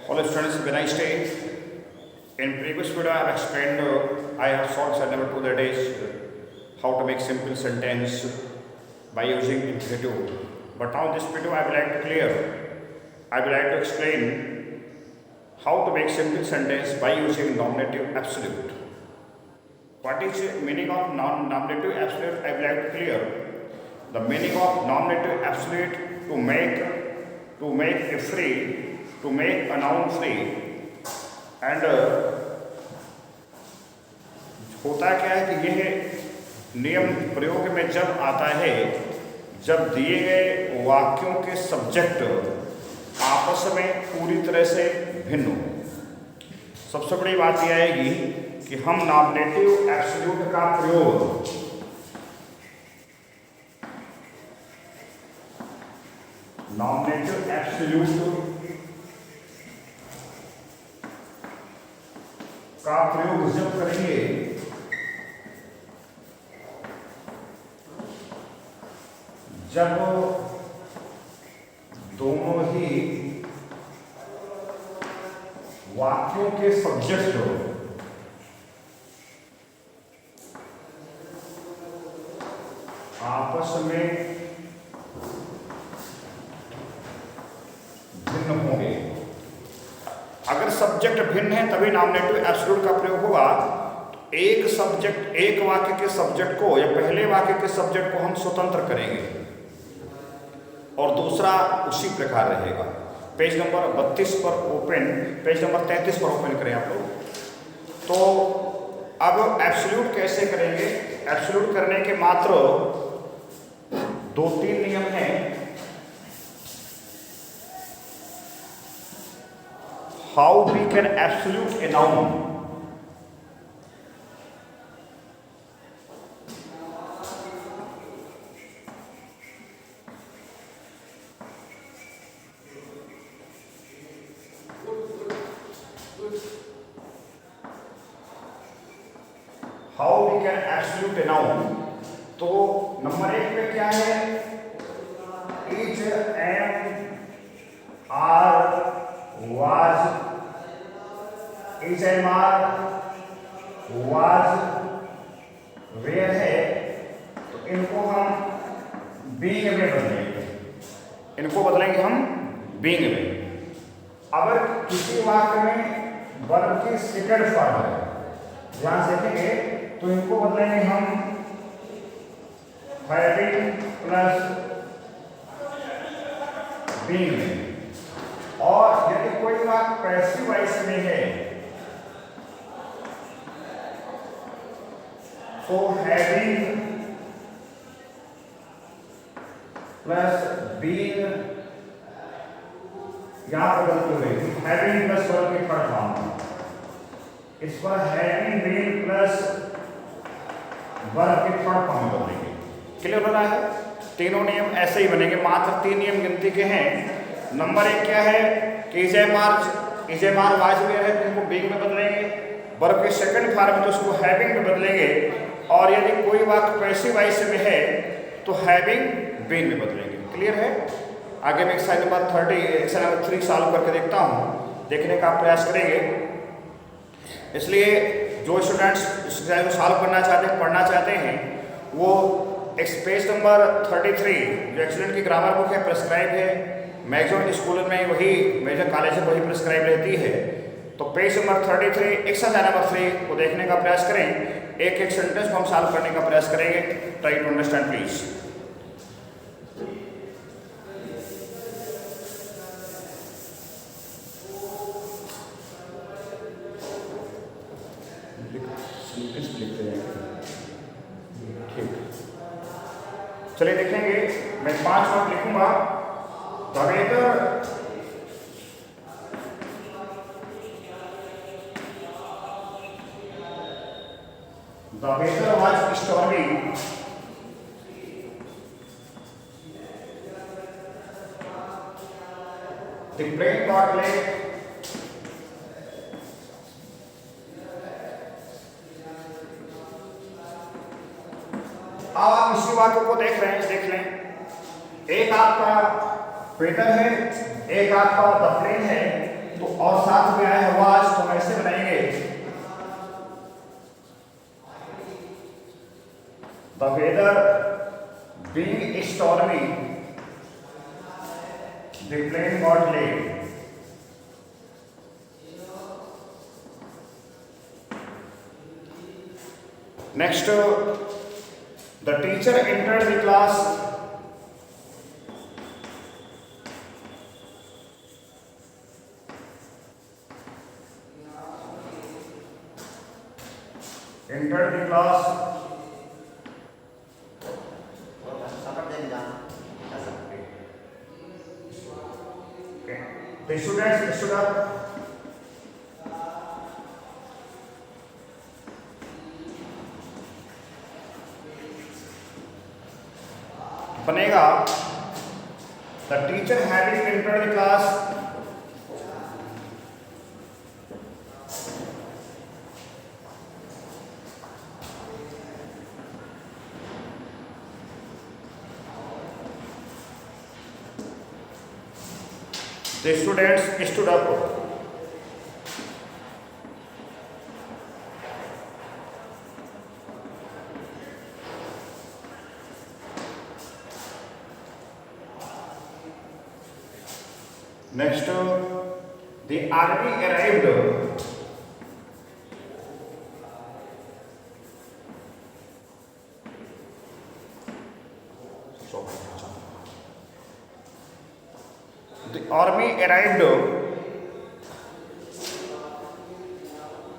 Hello students, when I stay in previous video I have explained, I have solved set number 2, that is how to make simple sentence by using infinitive. But now this video I would like to explain how to make simple sentence by using nominative absolute. What is the meaning of nominative absolute? I would like to clear the meaning of nominative absolute to make a free, to make a noun free. And होता क्या है कि यह नियम प्रयोग में जब आता है जब दिए गए वाक्यों के सब्जेक्ट आपस में पूरी तरह से भिन्न हो। सबसे बड़ी बात यह आएगी कि हम नॉमिनेटिव एब्सोल्यूट का प्रयोग जब करेंगे जब दोनों ही वाक्यों के सब्जेक्ट आपस में भिन्न होंगे। अगर सब्जेक्ट भिन्न है तभी नॉमिनेटिव एब्सोल्यूट का प्रयोग होगा। एक सब्जेक्ट, एक वाक्य के सब्जेक्ट को या पहले वाक्य के सब्जेक्ट को हम स्वतंत्र करेंगे और दूसरा उसी प्रकार रहेगा। पेज नंबर 32 पर ओपन, पेज नंबर 33 पर ओपन करें आप लोग। तो अब एब्सोल्यूट कैसे करेंगे? एब्सोल्यूट करने के मात्र 2-3 नियम हैं। How we can absolute a noun? How we can absolute a noun? तो नंबर 1 पे क्या है? Is, am, are, was, is, am, are, was, where है, तो इनको हम being में बदलेंगे। इनको बदलेंगे हम being में। अगर किसी वाक्य में वर्ब की सेकंड फॉर्म है, ध्यान से देखेंगे, तो इनको बदलेंगे हम having प्लस being में। और यदि कोई वाक्य पैसिव वॉइस में है तो हैविंग प्लस बीइंग यहां पर बदलते हुए हैविंग प्लस वर्ब की थर्ड फॉर्म, इस पर हैविंग बीइंग प्लस वर्ब की थर्ड फॉर्म में बदलेंगे। क्लियर हो रहा है? तीनों नियम ऐसे ही बनेंगे। मात्र 3 नियम गिनती के हैं। नंबर 1 क्या है कि इज एम आर वाज में है तो इनको बीइंग में बदलेंगे। वर्ब के सेकंड फॉर्म में तो उसको हैविंग में बदलेंगे। और यदि कोई वाक्य पैसिव वॉइस में है तो हैविंग बीइंग में बदलेंगे। क्लियर है? आगे मैं एक्सरसाइज नंबर 3 सॉल्व करके देखता हूँ, देखने का प्रयास करेंगे। इसलिए जो स्टूडेंट्स एक्सरसाइज को सॉल्व करना चाहते हैं, पढ़ना चाहते हैं, वो पेज नंबर 33 जो एक्सीलेंट की ग्रामर बुक है, प्रेस्क्राइब है, मैक्सिमम स्कूल में वही, मेजर कॉलेज में वही प्रेस्क्राइब रहती है। तो पेज नंबर 33 एक्सरसाइज नंबर 3 को देखने का प्रयास करें। एक एक सेंटेंस को हम सॉल्व करने का प्रयास करेंगे। Try to understand please. चलिए देखेंगे, मैं 5 वर्ड लिखूंगा। The weather was stormy. The plane got late. अब आप इसी वाक्य को देख लें। एक आपका वेदर है, एक आपका द प्लेन है, तो और साथ में आया है वाज, तो हम ऐसे बनाएंगे the weather being stormy the plane got late. Next, the teacher entered the class. Entered the class. Okay. The students stood up. बनेगा the teacher having entered the class, the students stood up. Next, the army arrived. The army arrived.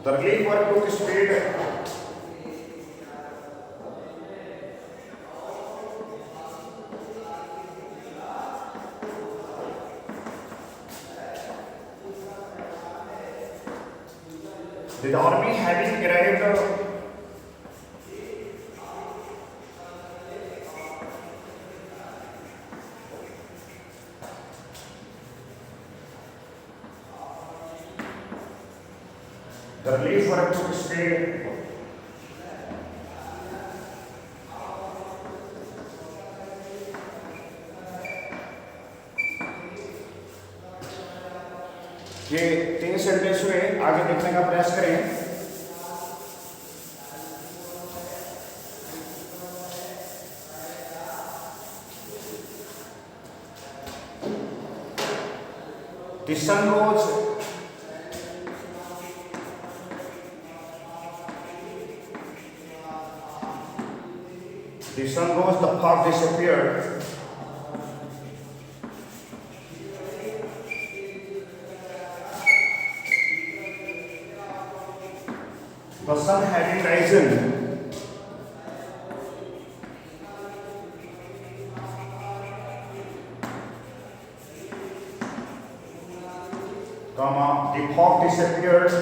The relief work took speed. The army having arrived, the relief work took speed. ये 3 sentence हुए, आगे देखने का प्रयास करें। The sun rose, the fog disappeared. The sun having risen, the fog disappeared.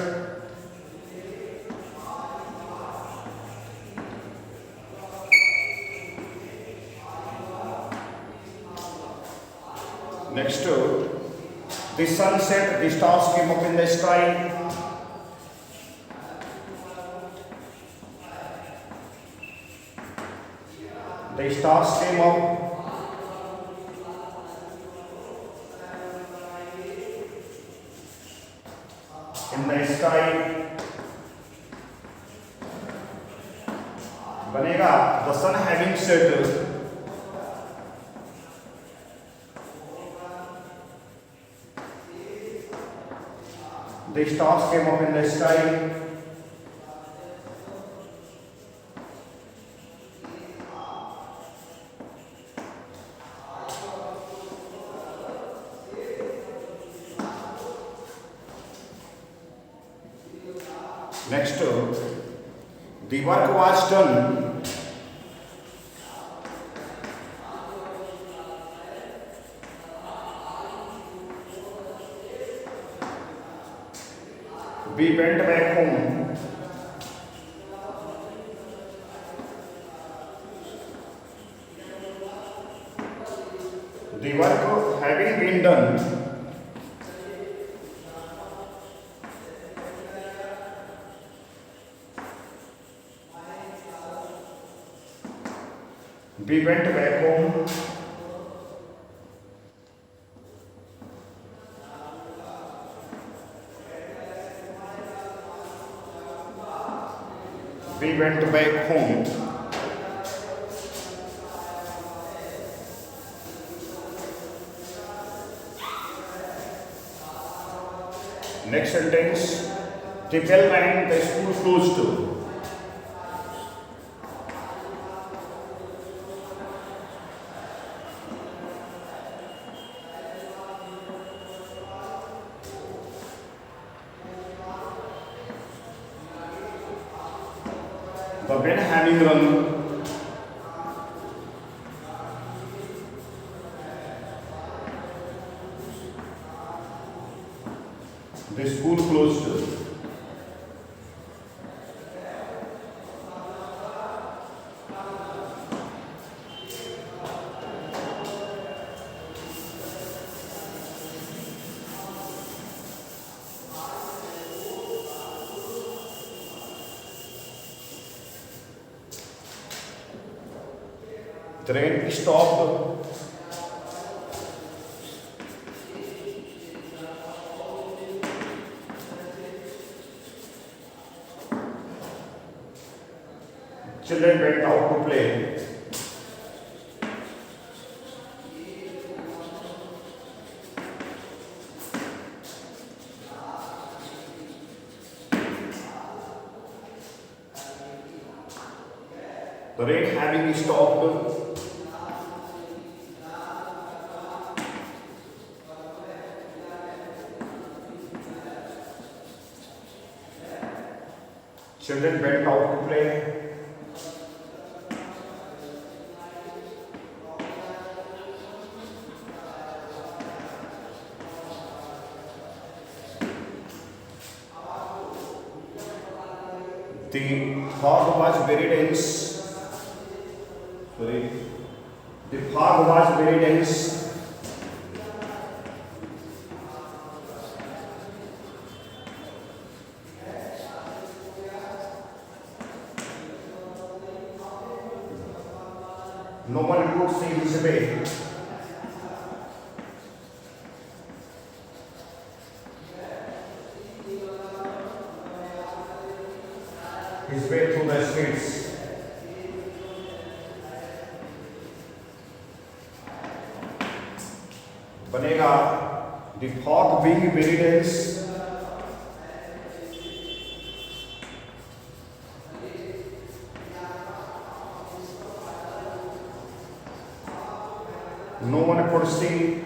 Next, the sun set, the stars came up in the sky. The stars came up. In the sky. बनेगा the sun having set. The stars came up in the sky. Next, the work was done. We went back home. The work having been done. We went back home. We went back home. Next sentence, the bell rang, the school closed. The men having run, the school closed. The rain stopped. Children went out to play. The rain having stopped. Children went out to play. The fog was very dense. Sorry. The fog was very dense. No one could see his way. His way through the streets. बनेगा, the fog being very dense. No one could see.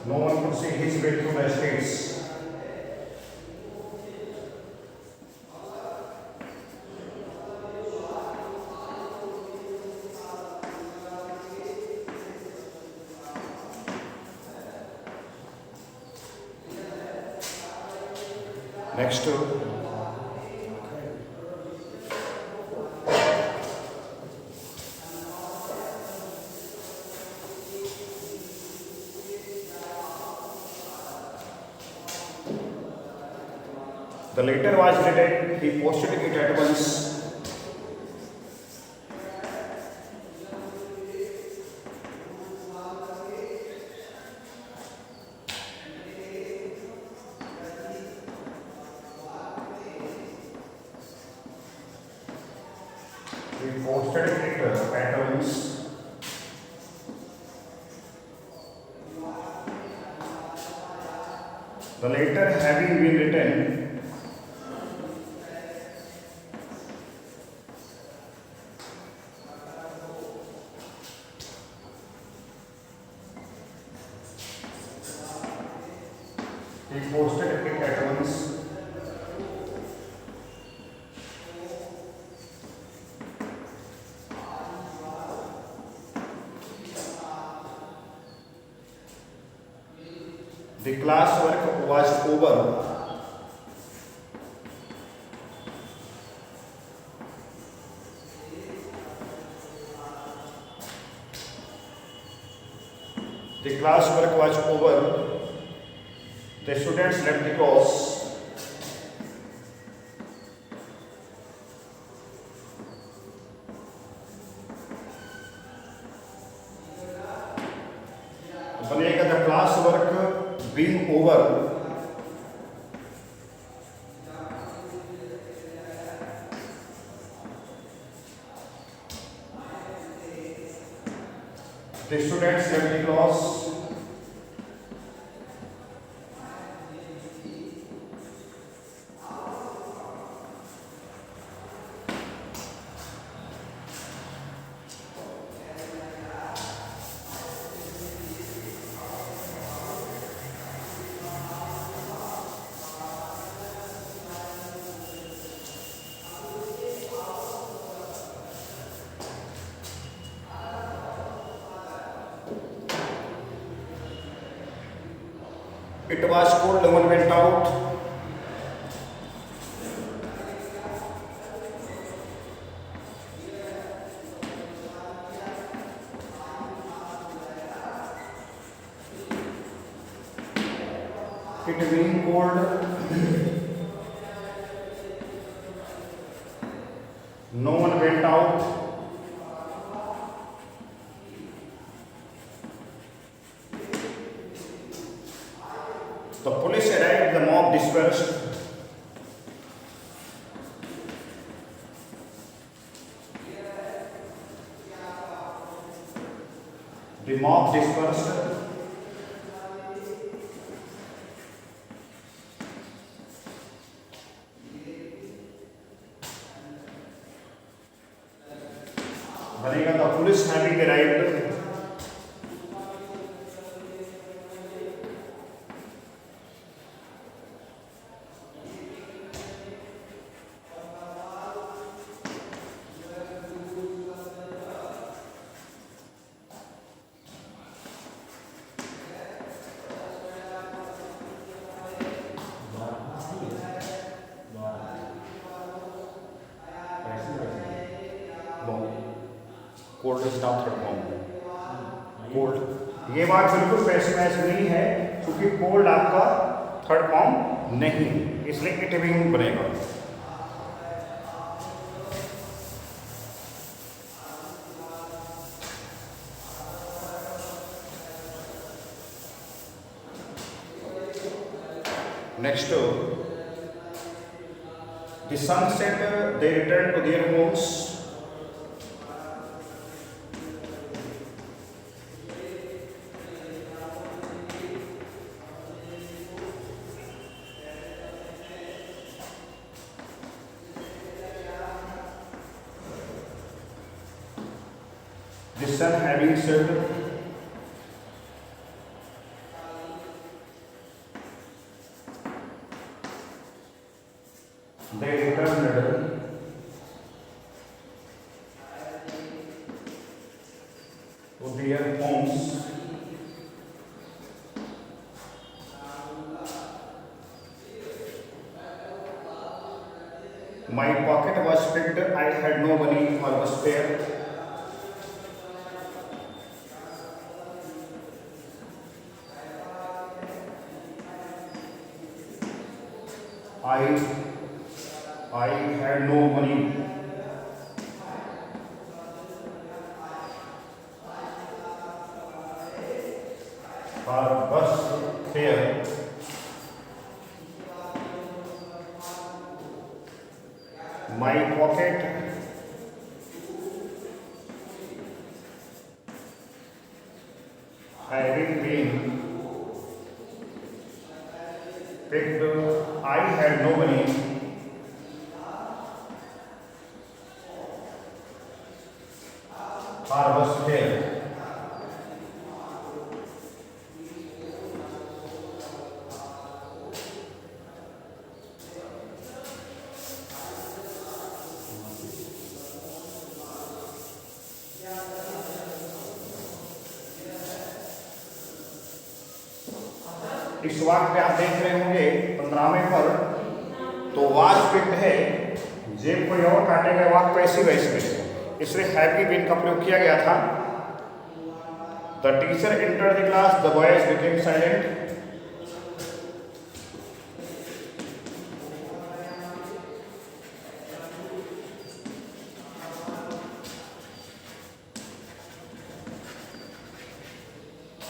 No one could see his way through the streets. Next to the letter was written, he posted it at once. He posted it at once. The letter having been written, he posted it at once. The class work was over. The class work was over. The students left the class. बनेगा the class work being over the students left the class it was cold, no one went out. It being cold, no one went out. The police arrived, the mob dispersed. The mob dispersed. बनेगा the police having arrived. Cold is now third form cold. ये बात बिल्कुल passive नहीं है क्योंकि cold आपका third form नहीं, इसलिए इट बीइंग बनेगा। Next the sunset they return to their homes. The sun having set, they returned to their homes. My pocket was picked, I had no money for the spare. I had no money for bus fare. My pocket having been picked, I had no money for bus fare. इस वाक्य पे आप देख रहे होंगे 15वें पर, तो was picked है, जेब कोई और काटेगा, वाक्य पैसिव है इसमें, इसलिए हैव बीन का प्रयोग किया गया था। The teacher entered the class, the boys became silent.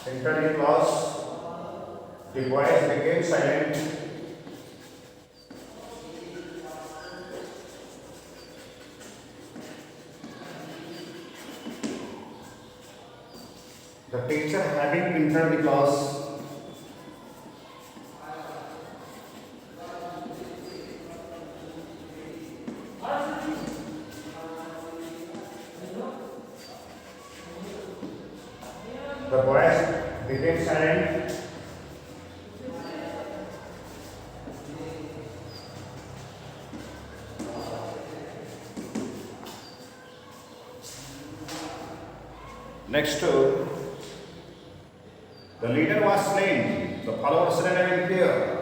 entered the class, the boys became silent. The teacher having entered the class, the boys became silent. Next to the leader was slain, the followers ran in fear.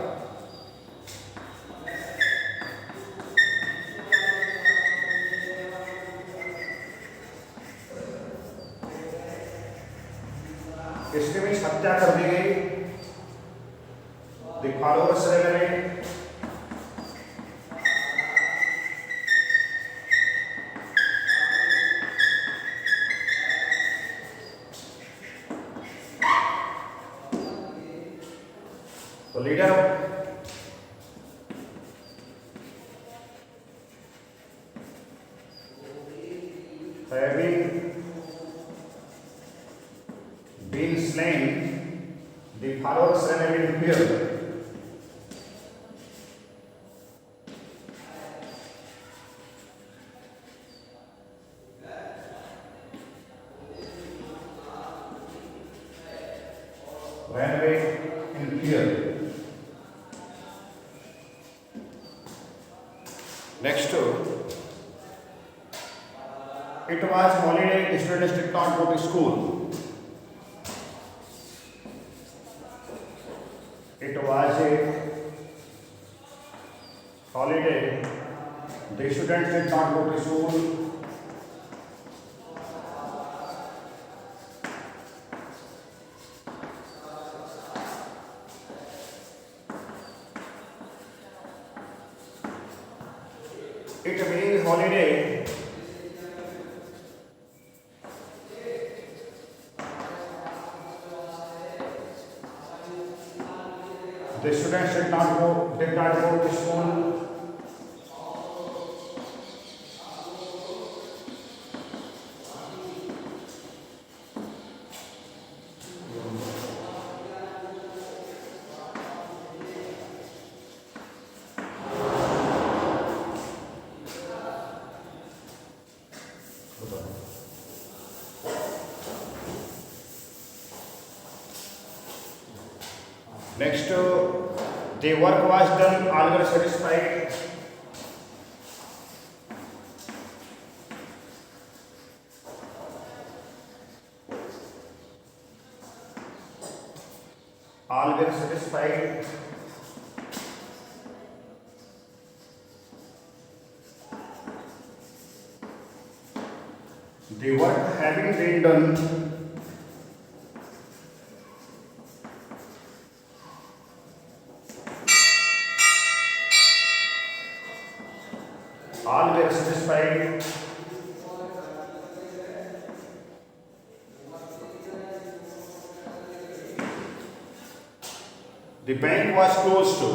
इसके में हत्या कर दी गई, the followers ran away. The leader having been slain, the followers ran away in fear. Ran away in fear. Next to, it was holiday, students did not go to school. It was a holiday, the students did not go to school. It being holiday, the students did not go to school. Next, the work was done, all were satisfied. All were satisfied. The work having been done, all were satisfied. The bank was closed to.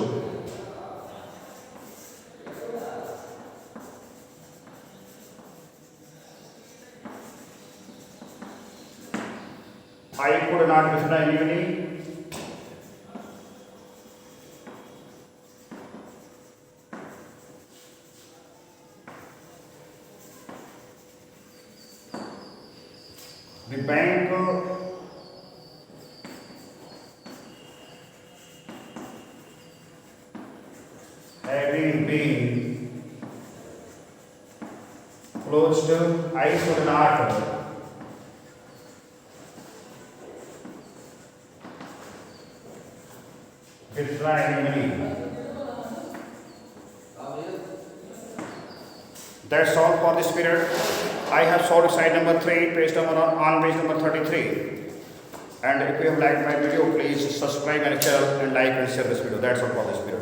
I could not visit the evening. The bank having been closed, I could not withdraw any money. That's all for this period. I have solved side number 3, page number on page number 33. And if you have liked my video, please subscribe my channel and like and share this video. That's all for this video.